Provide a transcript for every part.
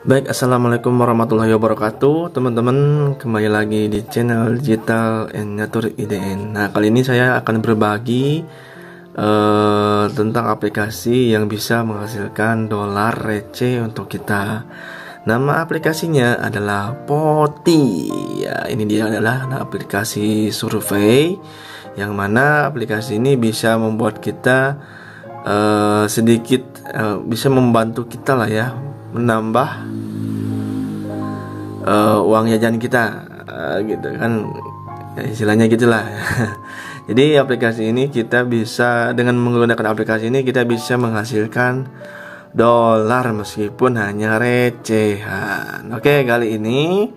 Baik, assalamualaikum warahmatullahi wabarakatuh, teman-teman. Kembali lagi di channel Digital and Nature IDN. Nah, kali ini saya akan berbagi tentang aplikasi yang bisa menghasilkan dolar receh untuk kita. Nama aplikasinya adalah Poti. Ya, ini dia adalah aplikasi survei, yang mana aplikasi ini bisa membuat kita sedikit bisa membantu kita lah ya, menambah uang jajan kita, gitu kan ya, istilahnya gitulah. Jadi aplikasi ini kita bisa, dengan menggunakan aplikasi ini kita bisa menghasilkan dolar meskipun hanya recehan. Oke, kali ini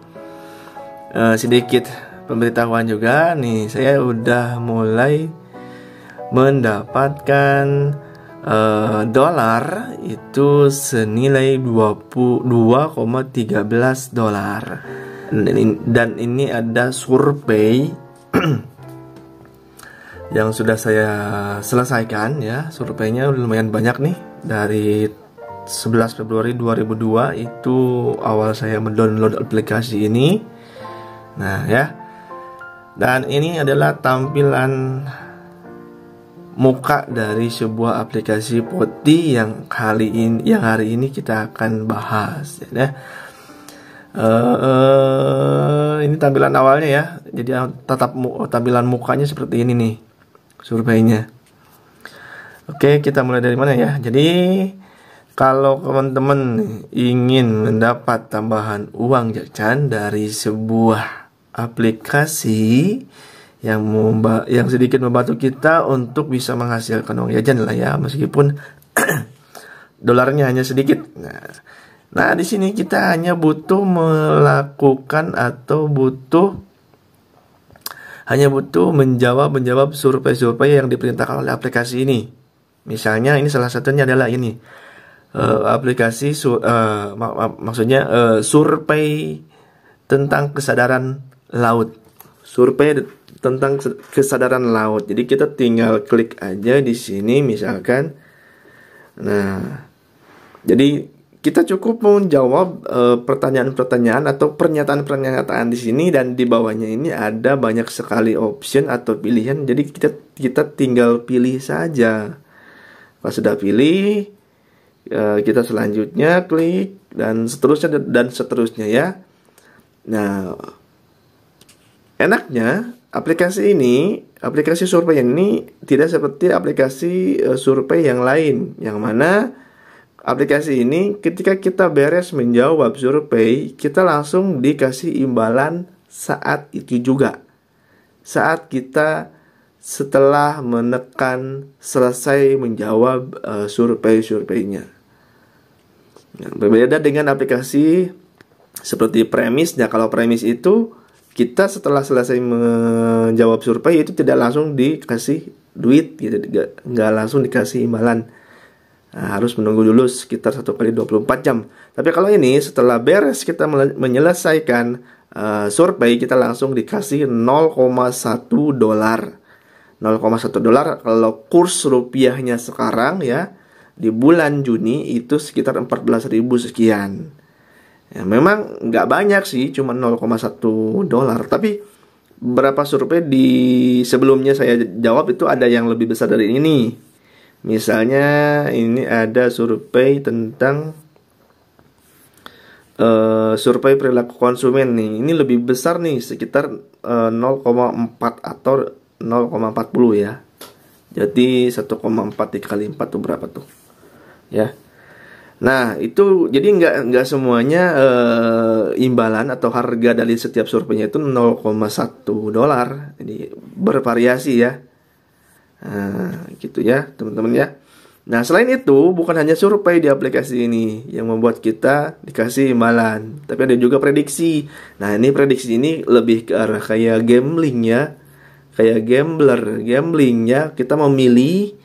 sedikit pemberitahuan juga nih. Saya udah mulai mendapatkan dolar itu senilai 22,13 dolar. Dan ini ada survei yang sudah saya selesaikan ya. Surveinya lumayan banyak nih. Dari 11 Februari 2002 itu awal saya mendownload aplikasi ini. Nah ya. Dan ini adalah tampilan muka dari sebuah aplikasi Poti yang hari ini kita akan bahas ya. Ini tampilan awalnya ya. Jadi tampilan mukanya seperti ini nih, surveinya. Oke, kita mulai dari mana ya? Jadi kalau teman-teman ingin mendapat tambahan uang jajan dari sebuah aplikasi yang sedikit membantu kita untuk bisa menghasilkan uang jajan lah ya, meskipun dolarnya hanya sedikit. Nah, di sini kita hanya butuh melakukan atau hanya butuh menjawab survei-survei yang diperintahkan oleh aplikasi ini. Misalnya ini salah satunya adalah ini, aplikasi survei tentang kesadaran laut. Survei tentang kesadaran laut. Jadi kita tinggal klik aja di sini misalkan. Nah, jadi kita cukup menjawab pertanyaan-pertanyaan atau pernyataan-pernyataan di sini, dan di bawahnya ini ada banyak sekali option atau pilihan. Jadi kita tinggal pilih saja. Pas sudah pilih, kita selanjutnya klik dan seterusnya ya. Nah, enaknya aplikasi survei ini tidak seperti aplikasi survei yang lain, yang mana aplikasi ini ketika kita beres menjawab survei, kita langsung dikasih imbalan saat itu juga. Saat kita setelah menekan selesai menjawab surveinya. Nah, berbeda dengan aplikasi seperti Premis. Nah, kalau Premis itu kita setelah selesai menjawab survei itu tidak langsung dikasih duit gitu, nggak langsung dikasih imbalan. Nah, harus menunggu dulu sekitar 1x24 jam. Tapi kalau ini setelah beres kita menyelesaikan survei, kita langsung dikasih 0,1 dolar. 0,1 dolar kalau kurs rupiahnya sekarang ya, di bulan Juni itu sekitar 14.000 sekian. Ya, memang nggak banyak sih, cuma 0,1 dolar. Tapi beberapa survei di sebelumnya saya jawab itu ada yang lebih besar dari ini. Misalnya ini ada survei tentang survei perilaku konsumen nih. Ini lebih besar nih, sekitar 0,4 atau 0,40 ya. Jadi 1,4 dikali 4 tuh berapa tuh? Ya. Nah, itu jadi nggak semuanya imbalan atau harga dari setiap surveinya itu 0,1 dolar. Jadi bervariasi ya. Nah, gitu ya, teman-teman ya. Nah, selain itu, bukan hanya survei di aplikasi ini yang membuat kita dikasih imbalan, tapi ada juga prediksi. Nah, ini prediksi ini lebih ke arah kayak gambling ya. Kayak gambling ya. Kita memilih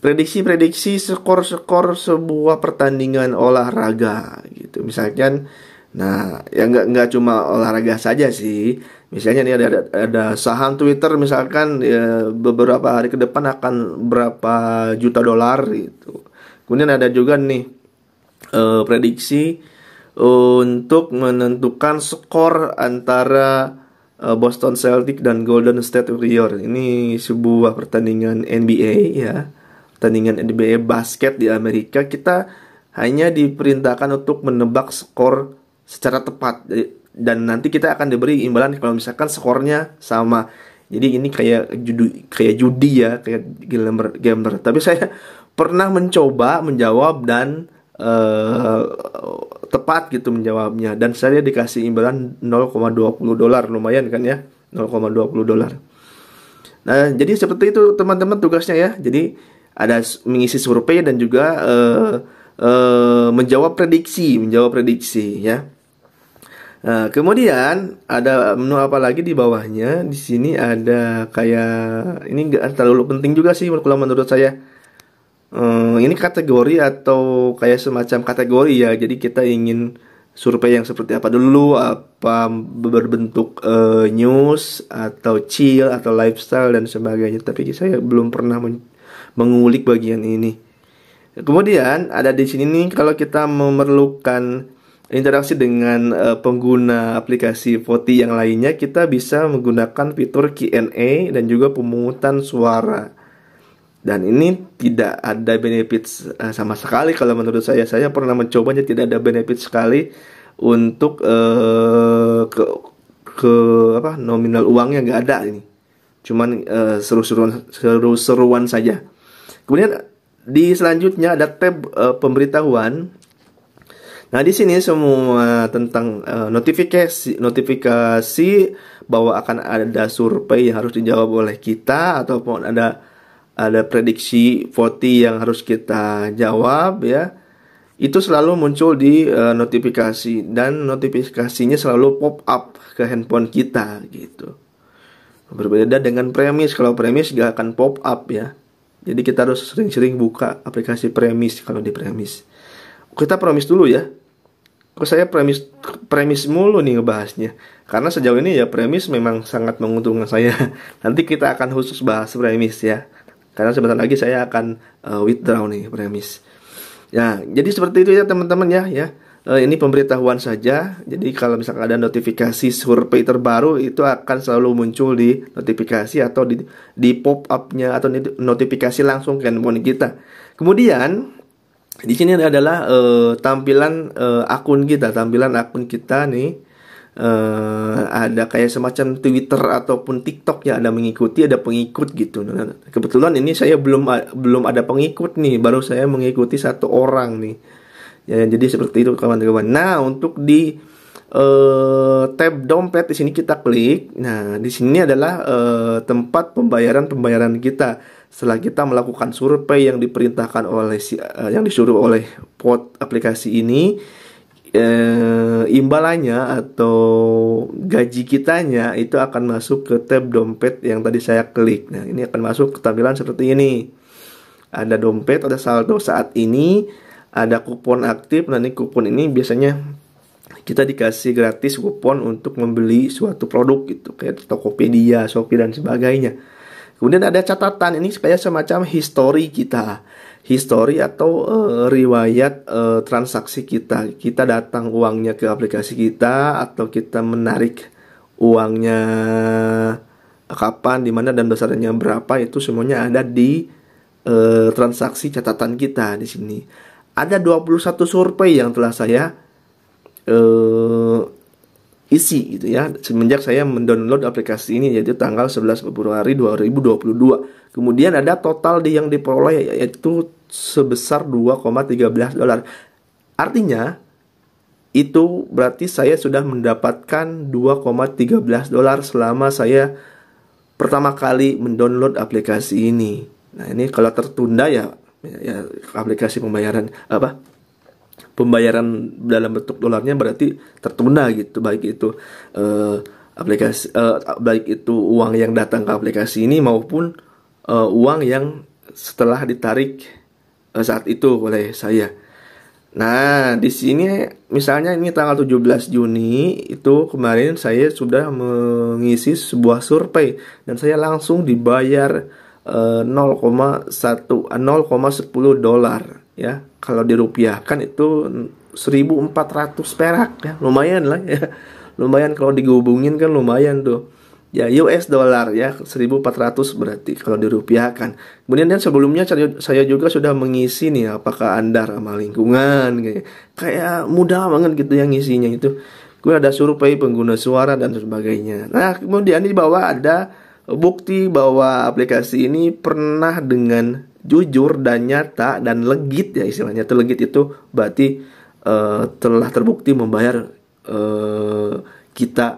prediksi skor sebuah pertandingan olahraga gitu. Misalkan, nah, ya nggak cuma olahraga saja sih. Misalnya nih ada saham Twitter misalkan ya, beberapa hari ke depan akan berapa juta dolar gitu. Kemudian ada juga nih prediksi untuk menentukan skor antara Boston Celtics dan Golden State Warriors. Ini sebuah pertandingan NBA ya, pertandingan NBA basket di Amerika. Kita hanya diperintahkan untuk menebak skor secara tepat, dan nanti kita akan diberi imbalan kalau misalkan skornya sama. Jadi ini kayak judi ya, kayak gambler. Tapi saya pernah mencoba menjawab dan tepat gitu menjawabnya, dan saya dikasih imbalan $0,20. Lumayan kan ya, $0,20. Nah, jadi seperti itu teman-teman tugasnya ya. Jadi ada mengisi survei dan juga menjawab prediksi ya. Nah, kemudian ada menu apa lagi di bawahnya. Di sini ada kayak, ini nggak terlalu penting juga sih kalau menurut saya. Ini kategori atau kayak semacam kategori ya. Jadi kita ingin survei yang seperti apa dulu, apa berbentuk news atau chill atau lifestyle dan sebagainya. Tapi saya belum pernah mengulik bagian ini. Kemudian ada di sini nih, kalau kita memerlukan interaksi dengan pengguna aplikasi Voti yang lainnya, kita bisa menggunakan fitur Q&A dan juga pemungutan suara. Dan ini tidak ada benefit sama sekali kalau menurut saya. Saya pernah mencobanya, tidak ada benefit sekali untuk nominal uangnya nggak ada ini. Cuman seru-seruan saja. Kemudian di selanjutnya ada tab pemberitahuan. Nah, di sini semua tentang notifikasi bahwa akan ada survei yang harus dijawab oleh kita, ataupun ada prediksi Voti yang harus kita jawab ya. Itu selalu muncul di notifikasi, dan notifikasinya selalu pop up ke handphone kita gitu. Berbeda dengan premis. Kalau premis gak akan pop up ya. Jadi kita harus sering-sering buka aplikasi premis kalau di premis. Kita premis dulu ya. Kok saya premis mulu nih ngebahasnya. Karena sejauh ini ya premis memang sangat menguntungkan saya. Nanti kita akan khusus bahas premis ya. Karena sebentar lagi saya akan withdraw nih premis. Ya, jadi seperti itu ya teman-teman ya. Ini pemberitahuan saja. Jadi kalau misalkan ada notifikasi survei terbaru, itu akan selalu muncul di notifikasi atau di pop up-nya, atau notifikasi langsung ke handphone kita. Kemudian di sini adalah tampilan akun kita nih. Ada kayak semacam Twitter ataupun TikTok ya, ada mengikuti, ada pengikut gitu. Nah, kebetulan ini saya belum ada pengikut nih, baru saya mengikuti 1 orang nih. Ya, jadi seperti itu kawan-kawan. Nah, untuk di tab dompet di sini kita klik. Nah, di sini adalah tempat pembayaran kita. Setelah kita melakukan survei yang diperintahkan oleh yang disuruh oleh aplikasi ini, imbalannya atau gaji kitanya itu akan masuk ke tab dompet yang tadi saya klik. Nah, ini akan masuk ke tampilan seperti ini. Ada dompet, ada saldo saat ini, ada kupon aktif. Nah, ini kupon ini biasanya kita dikasih gratis kupon untuk membeli suatu produk gitu, kayak Tokopedia, Shopee dan sebagainya. Kemudian ada catatan, ini kayak semacam history atau riwayat transaksi kita. Kita datang uangnya ke aplikasi kita, atau kita menarik uangnya kapan, di mana, dan besarnya berapa, itu semuanya ada di transaksi catatan kita di sini. Ada 21 survei yang telah saya isi gitu ya, semenjak saya mendownload aplikasi ini, yaitu tanggal 11 Februari 2022. Kemudian ada total yang diperoleh yaitu sebesar $2,13. Artinya itu berarti saya sudah mendapatkan $2,13 selama saya pertama kali mendownload aplikasi ini. Nah, ini kalau tertunda ya aplikasi pembayaran dalam bentuk dolarnya berarti tertunda gitu, baik itu uang yang datang ke aplikasi ini maupun uang yang setelah ditarik saat itu oleh saya. Nah, di sini misalnya ini tanggal 17 Juni itu kemarin saya sudah mengisi sebuah survei dan saya langsung dibayar $0,10. ya. Kalau dirupiahkan itu 1.400 perak ya, lumayan lah ya. Lumayan kalau digabungin kan lumayan tuh. Ya US dollar ya 1.400 berarti kalau dirupiahkan. Kemudian dan sebelumnya saya juga sudah mengisi nih apakah Anda ramah lingkungan kayak mudah banget gitu yang ngisinya itu. Kemudian ada survei pengguna suara dan sebagainya. Nah, kemudian di bawah ada bukti bahwa aplikasi ini pernah dengan jujur dan nyata dan legit ya istilahnya. Legit itu berarti telah terbukti membayar kita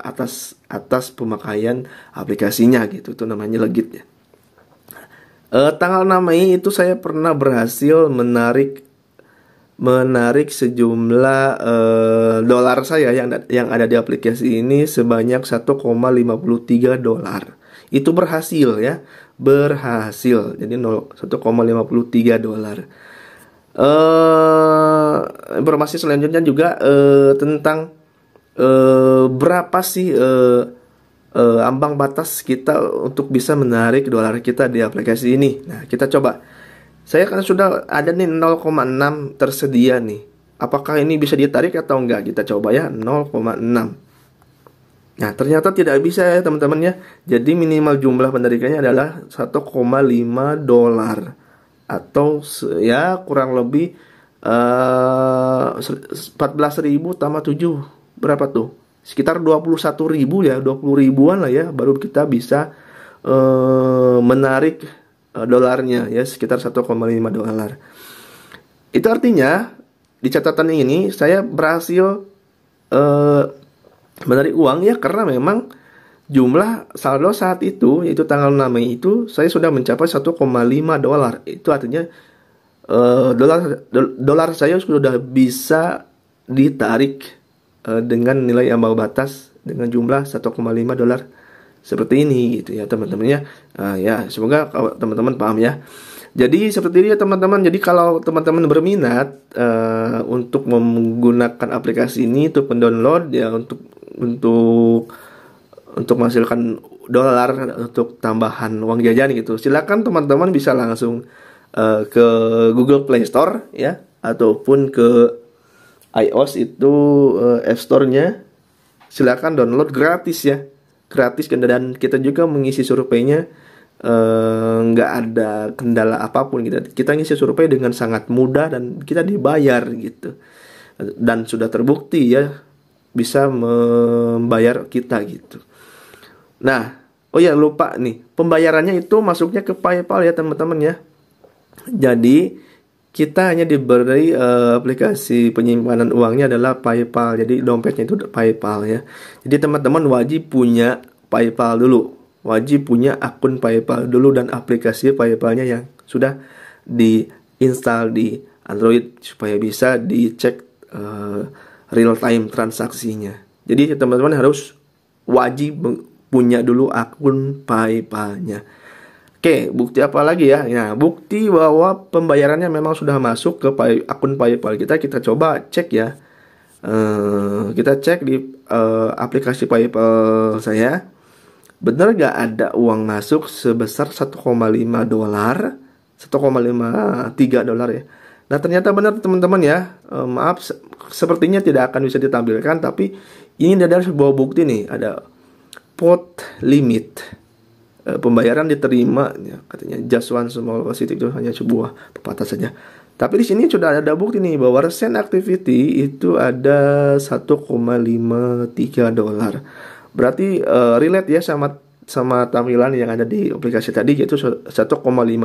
atas pemakaian aplikasinya gitu, itu namanya legit ya. Tanggal 6 Mei itu saya pernah berhasil menarik sejumlah dolar saya yang ada di aplikasi ini sebanyak 1,53 dolar. Itu berhasil ya, berhasil. Jadi 1,53 dolar. Informasi selanjutnya juga tentang berapa sih ambang batas kita untuk bisa menarik dolar kita di aplikasi ini. Nah, kita coba. Saya kan sudah ada nih 0,6 tersedia nih. Apakah ini bisa ditarik atau enggak? Kita coba ya, 0,6. Nah, ternyata tidak bisa ya teman-teman ya. Jadi minimal jumlah penarikannya adalah 1,5 dolar. Atau ya kurang lebih 14.000 tambah 7. Berapa tuh? Sekitar 21.000 ya, 20 ribuan lah ya, baru kita bisa menarik dolarnya ya, sekitar 1,5 dolar. Itu artinya di catatan ini saya berhasil menarik uang ya, karena memang jumlah saldo saat itu, yaitu tanggal 6 Mei itu, saya sudah mencapai 1,5 dolar. Itu artinya dolar saya sudah bisa ditarik dengan nilai ambang batas dengan jumlah 1,5 dolar seperti ini gitu ya teman-teman ya. Ya semoga teman-teman paham ya. Jadi seperti ini ya teman-teman. Jadi kalau teman-teman berminat untuk menggunakan aplikasi ini, untuk mendownload ya, untuk menghasilkan dolar untuk tambahan uang jajan gitu, silakan teman-teman bisa langsung ke Google Play Store ya, ataupun ke iOS itu App Store-nya. Silakan download gratis ya, gratis, dan kita juga mengisi surveinya nggak ada kendala apapun. Kita ngisi survei dengan sangat mudah dan kita dibayar gitu, dan sudah terbukti ya bisa membayar kita gitu. Nah, oh ya lupa nih, pembayarannya itu masuknya ke PayPal ya teman-teman ya. Jadi kita hanya diberi aplikasi penyimpanan uangnya adalah PayPal. Jadi dompetnya itu PayPal ya. Jadi teman-teman wajib punya PayPal dulu. Wajib punya akun PayPal dulu dan aplikasi PayPalnya yang sudah diinstal di Android supaya bisa dicek real time transaksinya. Jadi teman-teman harus wajib punya dulu akun PayPalnya. Oke, bukti apa lagi ya? Nah, bukti bahwa pembayarannya memang sudah masuk ke akun PayPal kita. Kita coba cek ya. Kita cek di aplikasi PayPal saya. Benar gak ada uang masuk sebesar 1,5 dolar, 1,53 dolar ya. Nah, ternyata benar teman-teman ya. Maaf, sepertinya tidak akan bisa ditampilkan, tapi ini adalah sebuah bukti nih. Ada pot limit. Pembayaran diterima ya, katanya just one small visit, itu hanya sebuah pepatah saja. Tapi di sini sudah ada bukti nih bahwa recent activity itu ada 1,53 dolar. Berarti relate ya sama tampilan yang ada di aplikasi tadi, yaitu 1,5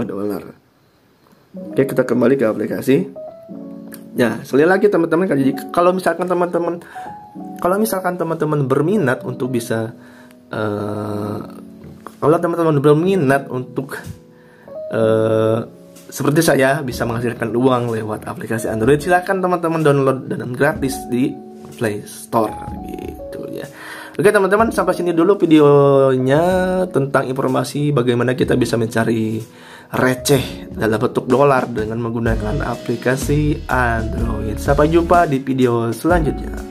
dolar. Oke, kita kembali ke aplikasi. Ya, sekali lagi teman-teman, kalau misalkan teman-teman berminat untuk bisa kalau teman-teman berminat untuk seperti saya bisa menghasilkan uang lewat aplikasi Android, silakan teman-teman download dan gratis di Play Store gitu ya. Oke teman-teman, sampai sini dulu videonya tentang informasi bagaimana kita bisa mencari receh dalam bentuk dolar dengan menggunakan aplikasi Android. Sampai jumpa di video selanjutnya.